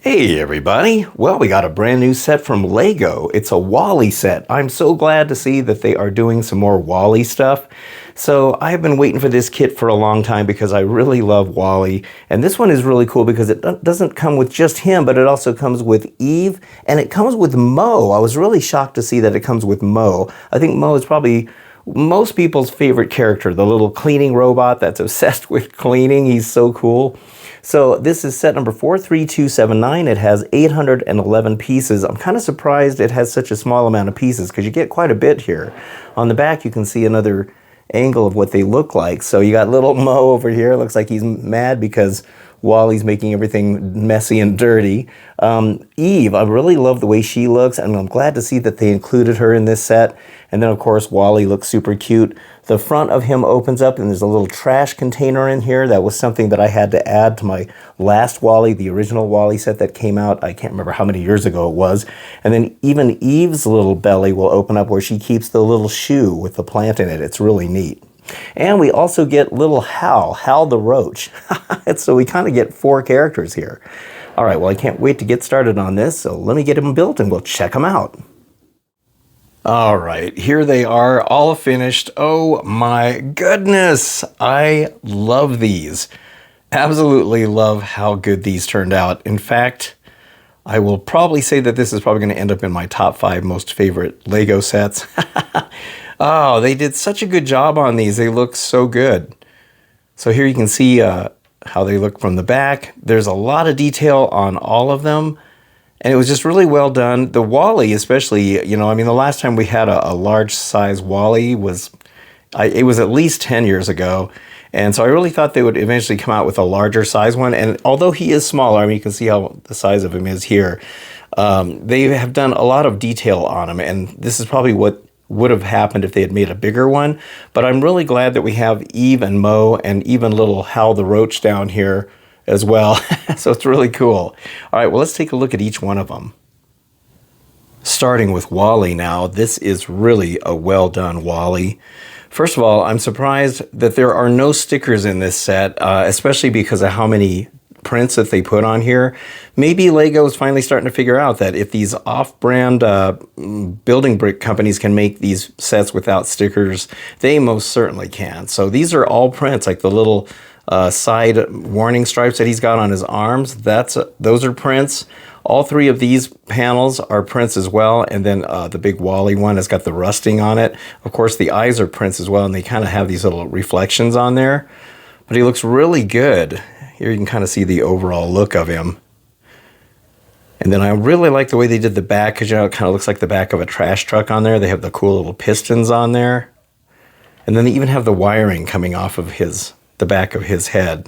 Hey everybody! Well, we got a brand new set from Lego. It's a Wall-E set. I'm so glad to see that they are doing some more Wall-E stuff. So I've been waiting for this kit for a long time because I really love Wall-E. And this one is really cool because it doesn't come with just him, but it also comes with Eve and it comes with Mo. I was really shocked to see that it comes with Mo. I think Mo is probably most people's favorite character, the little cleaning robot that's obsessed with cleaning. He's so cool. So this is set number 43279. It has 811 pieces. I'm kind of surprised it has such a small amount of pieces because you get quite a bit here. On the back you can see another angle of what they look like. So you got little Mo over here. Looks like he's mad because Wall-E's making everything messy and dirty. Eve, I really love the way she looks, and I'm glad to see that they included her in this set. And then, of course, Wall-E looks super cute. The front of him opens up, and there's a little trash container in here. That was something that I had to add to my last Wall-E, the original Wall-E set that came out. I can't remember how many years ago it was. And then even Eve's little belly will open up where she keeps the little shoe with the plant in it. It's really neat. And we also get little Hal the Roach. So we kind of get 4 characters here. All right, well, I can't wait to get started on this, so let me get them built and we'll check them out. All right, here they are, all finished. Oh my goodness, I love these. Absolutely love how good these turned out. In fact, I will probably say that this is probably going to end up in my top 5 most favorite Lego sets. Oh, they did such a good job on these. They look so good. So here you can see how they look from the back. There's a lot of detail on all of them. And it was just really well done. The Wall-E especially, you know, I mean, the last time we had a large size Wall-E was, it was at least 10 years ago. And so I really thought they would eventually come out with a larger size one. And although he is smaller, I mean, you can see how the size of him is here. They have done a lot of detail on him. And this is probably what would have happened if they had made a bigger one. But I'm really glad that we have Eve and Mo and even little Hal the Roach down here as well. So it's really cool. All right, well, let's take a look at each one of them. Starting with Wall-E now, this is really a well done Wall-E. First of all, I'm surprised that there are no stickers in this set, especially because of how many prints that they put on here. Maybe Lego is finally starting to figure out that if these off-brand building brick companies can make these sets without stickers, they most certainly can. So these are all prints, like the little side warning stripes that he's got on his arms. Those are prints. All 3 of these panels are prints as well, and then the big Wall-E one has got the rusting on it. Of course, the eyes are prints as well, and they kind of have these little reflections on there. But he looks really good. Here you can kind of see the overall look of him. And then I really like the way they did the back, because, you know, it kind of looks like the back of a trash truck on there. They have the cool little pistons on there. And then they even have the wiring coming off of the back of his head.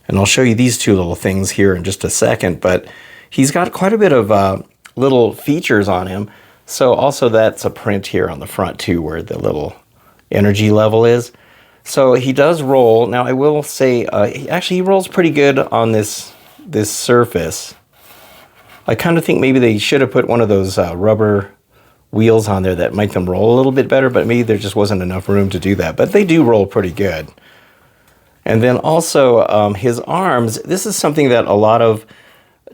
And I'll show you these 2 little things here in just a second, but he's got quite a bit of little features on him. So also that's a print here on the front too, where the little energy level is. So he does roll. Now I will say, he rolls pretty good on this surface. I kind of think maybe they should have put one of those rubber wheels on there that make them roll a little bit better, but maybe there just wasn't enough room to do that. But they do roll pretty good. And then also his arms, this is something that a lot of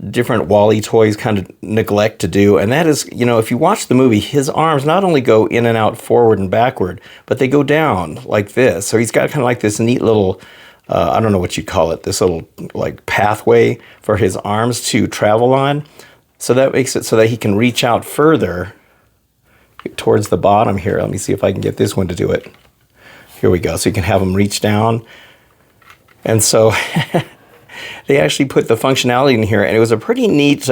different Wall-E toys kind of neglect to do, and that is, you know, if you watch the movie, his arms not only go in and out, forward and backward, but they go down like this. So he's got kind of like this neat little, I don't know what you call it, this little like pathway for his arms to travel on. So that makes it so that he can reach out further towards the bottom here. Let me see if I can get this one to do it. Here we go. So you can have him reach down. And so they actually put the functionality in here, and it was a pretty neat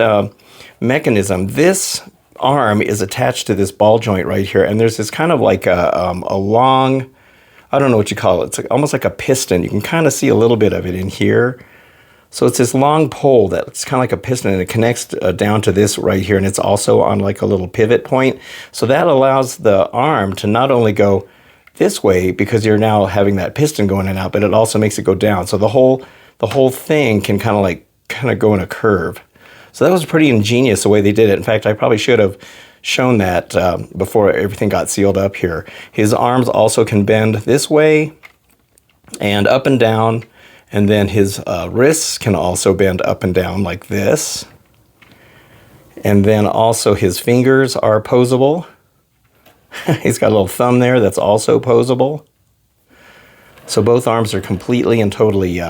mechanism. This arm is attached to this ball joint right here, and there's this kind of like a long, I don't know what you call it. It's like, almost like a piston. You can kind of see a little bit of it in here. So it's this long pole that's kind of like a piston, and it connects down to this right here, and it's also on like a little pivot point. So that allows the arm to not only go this way, because you're now having that piston going in and out, but it also makes it go down. So the whole thing can kind of go in a curve. So that was pretty ingenious the way they did it. In fact, I probably should have shown that before everything got sealed up here. His arms also can bend this way and up and down, And then his wrists can also bend up and down like this. And then also his fingers are posable. He's got a little thumb there that's also posable. So both arms are completely and totally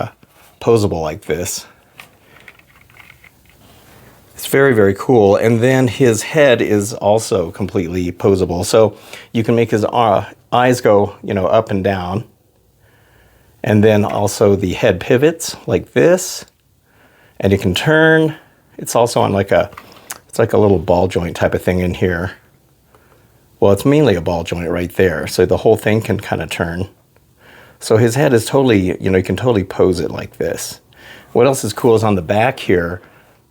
posable like this. It's very, very cool. And then his head is also completely posable. So you can make his eyes go, up and down. And then also the head pivots like this. And it can turn. It's also on it's like a little ball joint type of thing in here. Well, it's mainly a ball joint right there. So the whole thing can kind of turn. So his head is totally, you can totally pose it like this. What else is cool is on the back here,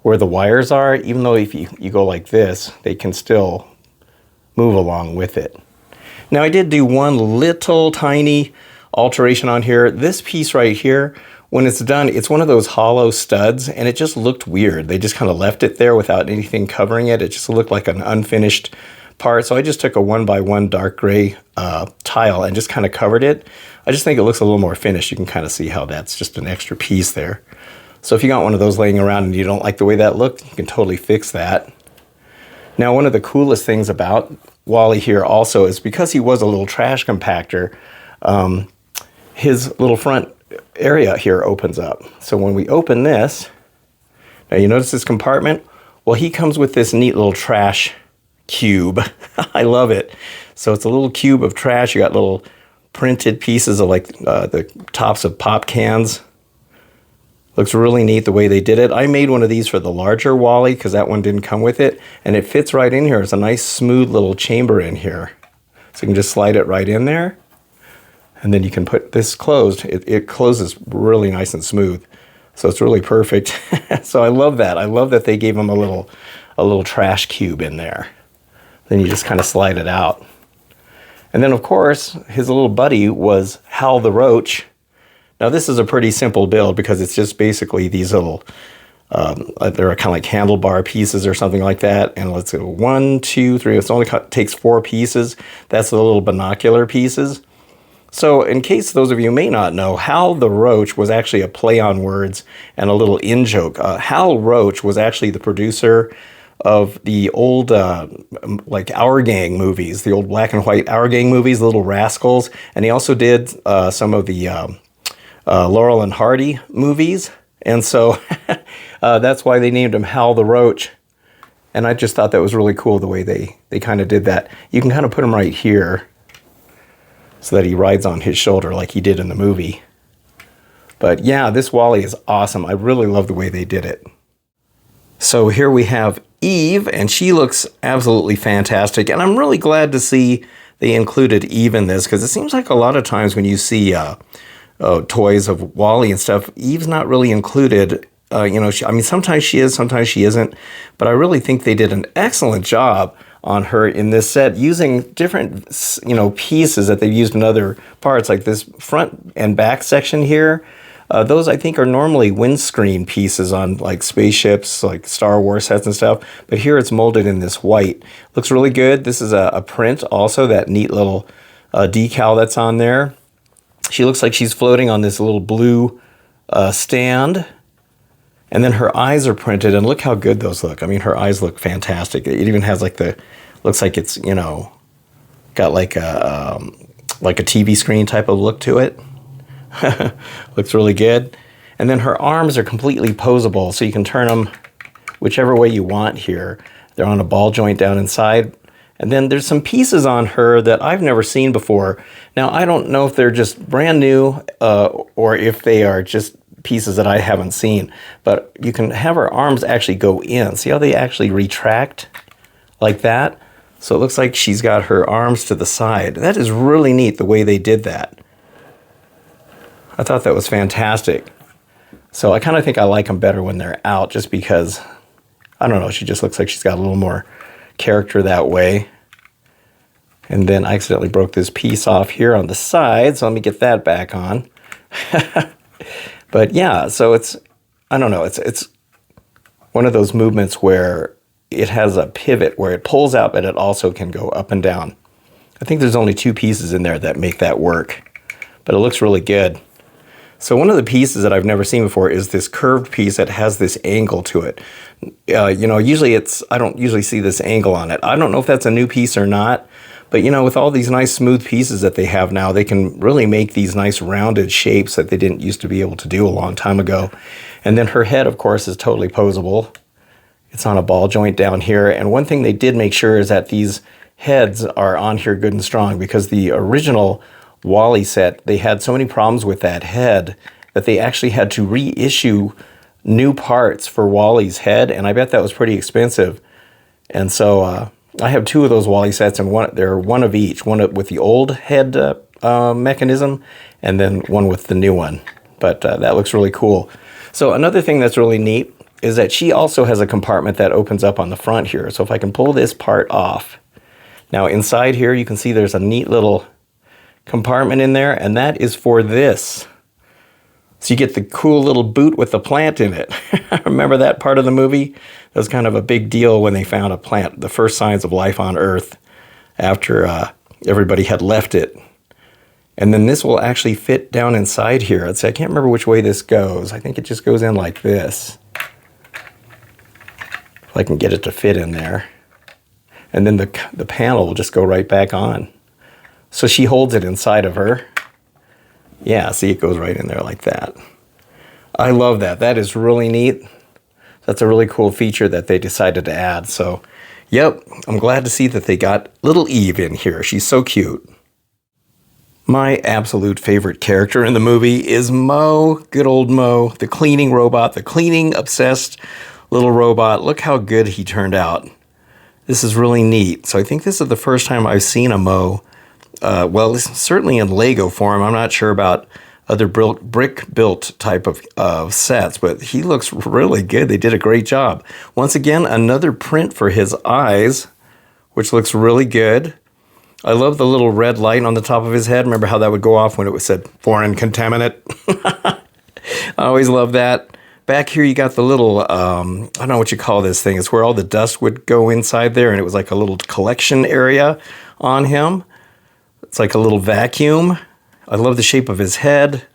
where the wires are, even though if you go like this, they can still move along with it. Now I did do one little tiny alteration on here. This piece right here, when it's done, it's one of those hollow studs, and it just looked weird. They just kind of left it there without anything covering it. It just looked like an unfinished part. So I just took a 1x1 dark gray tile and just kind of covered it. I just think it looks a little more finished. You can kind of see how that's just an extra piece there. So if you got one of those laying around and you don't like the way that looked, you can totally fix that. Now, one of the coolest things about Wally here also is because he was a little trash compactor, his little front area here opens up. So when we open this, now you notice this compartment? Well, he comes with this neat little trash cube. I love it. So it's a little cube of trash. You got little printed pieces of the tops of pop cans. Looks really neat the way they did it. I made one of these for the larger Wally because that one didn't come with it. And it fits right in here. It's a nice smooth little chamber in here. So you can just slide it right in there. And then you can put this closed. It closes really nice and smooth. So it's really perfect. So I love that. I love that they gave him a little trash cube in there. Then you just kind of slide it out. And then of course, his little buddy was Hal the Roach. Now this is a pretty simple build because it's just basically these little, they're kind of like handlebar pieces or something like that. And let's go 1, 2, 3. It only takes 4 pieces. That's the little binocular pieces. So in case those of you may not know, Hal the Roach was actually a play on words and a little in-joke. Hal Roach was actually the producer of the old like Our Gang movies, the old black and white Our Gang movies, Little Rascals. And he also did some of the Laurel and Hardy movies. And so that's why they named him Hal the Roach. And I just thought that was really cool the way they kind of did that. You can kind of put him right here so that he rides on his shoulder like he did in the movie. But yeah, this Wally is awesome. I really love the way they did it. So here we have Eve, and she looks absolutely fantastic. And I'm really glad to see they included Eve in this, because it seems like a lot of times when you see toys of Wally and stuff, Eve's not really included. Sometimes she is, sometimes she isn't. But I really think they did an excellent job on her in this set, using different, pieces that they've used in other parts, like this front and back section here. Those I think are normally windscreen pieces on like spaceships, like Star Wars sets and stuff. But here it's molded in this white. Looks really good. This is a print also, that neat little decal that's on there. She looks like she's floating on this little blue stand. And then her eyes are printed, and look how good those look. I mean, her eyes look fantastic. It even has looks like it's, got like a TV screen type of look to it. Looks really good. And then her arms are completely posable, so you can turn them whichever way you want here. They're on a ball joint down inside. And then there's some pieces on her that I've never seen before. Now, I don't know if they're just brand new or if they are just pieces that I haven't seen. But you can have her arms actually go in. See how they actually retract like that? So it looks like she's got her arms to the side. That is really neat the way they did that. I thought that was fantastic. So I kind of think I like them better when they're out, just because, I don't know, she just looks like she's got a little more character that way. And then I accidentally broke this piece off here on the side, so let me get that back on. But yeah, so it's one of those movements where it has a pivot where it pulls out, but it also can go up and down. I think there's only 2 pieces in there that make that work, but it looks really good. So one of the pieces that I've never seen before is this curved piece that has this angle to it. Usually I don't usually see this angle on it. I don't know if that's a new piece or not, but with all these nice smooth pieces that they have now, they can really make these nice rounded shapes that they didn't used to be able to do a long time ago. And then her head, of course, is totally posable. It's on a ball joint down here. And one thing they did make sure is that these heads are on here good and strong, because the original WALL-E set, they had so many problems with that head that they actually had to reissue new parts for WALL-E's head, and I bet that was pretty expensive. And so I have two of those WALL-E sets, and they're one of each, one with the old head mechanism, and then one with the new one. But that looks really cool. So another thing that's really neat is that she also has a compartment that opens up on the front here. So if I can pull this part off, now inside here you can see there's a neat little compartment in there, and that is for this. So you get the cool little boot with the plant in it. Remember that part of the movie? That was kind of a big deal when they found a plant, the first signs of life on Earth, after everybody had left it. And then this will actually fit down inside here. I can't remember which way this goes. I think it just goes in like this. If I can get it to fit in there. And then the panel will just go right back on. So she holds it inside of her. Yeah, see, it goes right in there like that. I love that. That is really neat. That's a really cool feature that they decided to add. So, yep, I'm glad to see that they got little Eve in here. She's so cute. My absolute favorite character in the movie is Mo, good old Mo, the cleaning robot, the cleaning obsessed little robot. Look how good he turned out. This is really neat. So I think this is the first time I've seen a Mo. Well, certainly in Lego form. I'm not sure about other brick-built type of sets, but he looks really good. They did a great job. Once again, another print for his eyes, which looks really good. I love the little red light on the top of his head. Remember how that would go off when it said foreign contaminant? I always love that. Back here you got the little, I don't know what you call this thing. It's where all the dust would go inside there, and it was like a little collection area on him. It's like a little vacuum. I love the shape of his head.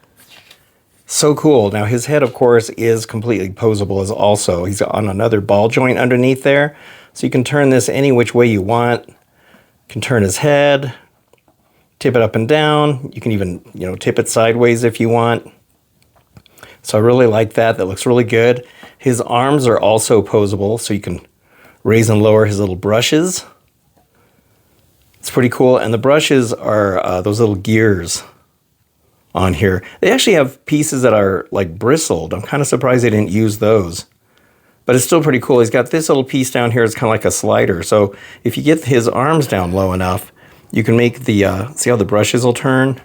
So cool. Now his head, of course, is completely posable as also. He's on another ball joint underneath there. So you can turn this any which way you want. You can turn his head, tip it up and down. You can even, tip it sideways if you want. So I really like that. That looks really good. His arms are also posable, so you can raise and lower his little brushes. It's pretty cool. And the brushes are those little gears on here. They actually have pieces that are like bristled. I'm kind of surprised they didn't use those. But it's still pretty cool. He's got this little piece down here. It's kind of like a slider. So if you get his arms down low enough, you can make the, see how the brushes will turn?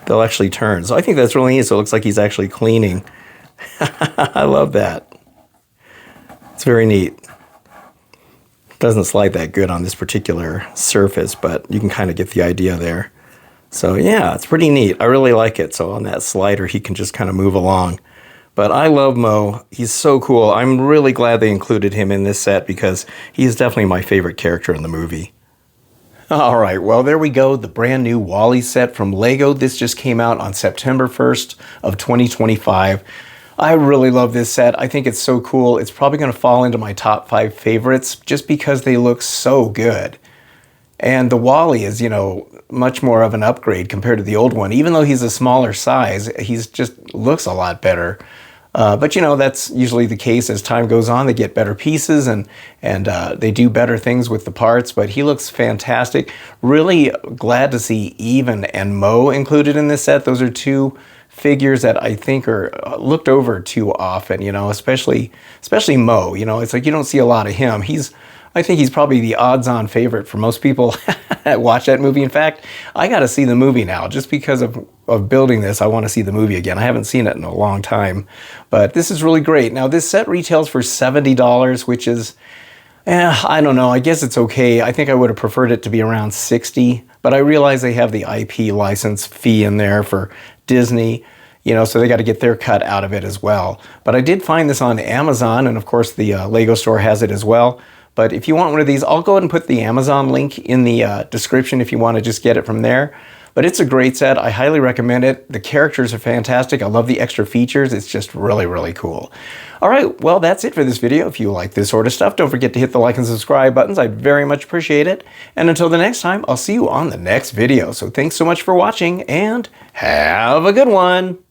They'll actually turn. So I think that's really neat. So it looks like he's actually cleaning. I love that. It's very neat. Doesn't slide that good on this particular surface, but you can kind of get the idea there. So yeah, it's pretty neat. I really like it. So on that slider, he can just kind of move along. But I love Mo. He's so cool. I'm really glad they included him in this set because he's definitely my favorite character in the movie. All right, well, there we go. The brand new WALL-E set from Lego. This just came out on September 1st of 2025. I really love this set. I think it's so cool. It's probably going to fall into my top 5 favorites just because they look so good. And the WALL-E is, much more of an upgrade compared to the old one. Even though he's a smaller size, he's just looks a lot better. But that's usually the case as time goes on. They get better pieces and they do better things with the parts. But he looks fantastic. Really glad to see Even and Mo included in this set. Those are two figures that I think are looked over too often. Especially Mo. It's like you don't see a lot of him. I think he's probably the odds-on favorite for most people that watch that movie. In fact, I got to see the movie now. Just because of building this, I want to see the movie again. I haven't seen it in a long time. But this is really great. Now, this set retails for $70, which is, I don't know. I guess it's okay. I think I would have preferred it to be around $60. But I realize they have the IP license fee in there for Disney. So they got to get their cut out of it as well. But I did find this on Amazon, and of course the Lego store has it as well. But if you want one of these, I'll go ahead and put the Amazon link in the description if you want to just get it from there. But it's a great set. I highly recommend it. The characters are fantastic. I love the extra features. It's just really, really cool. All right, well, that's it for this video. If you like this sort of stuff, don't forget to hit the like and subscribe buttons. I'd very much appreciate it. And until the next time, I'll see you on the next video. So thanks so much for watching, and have a good one.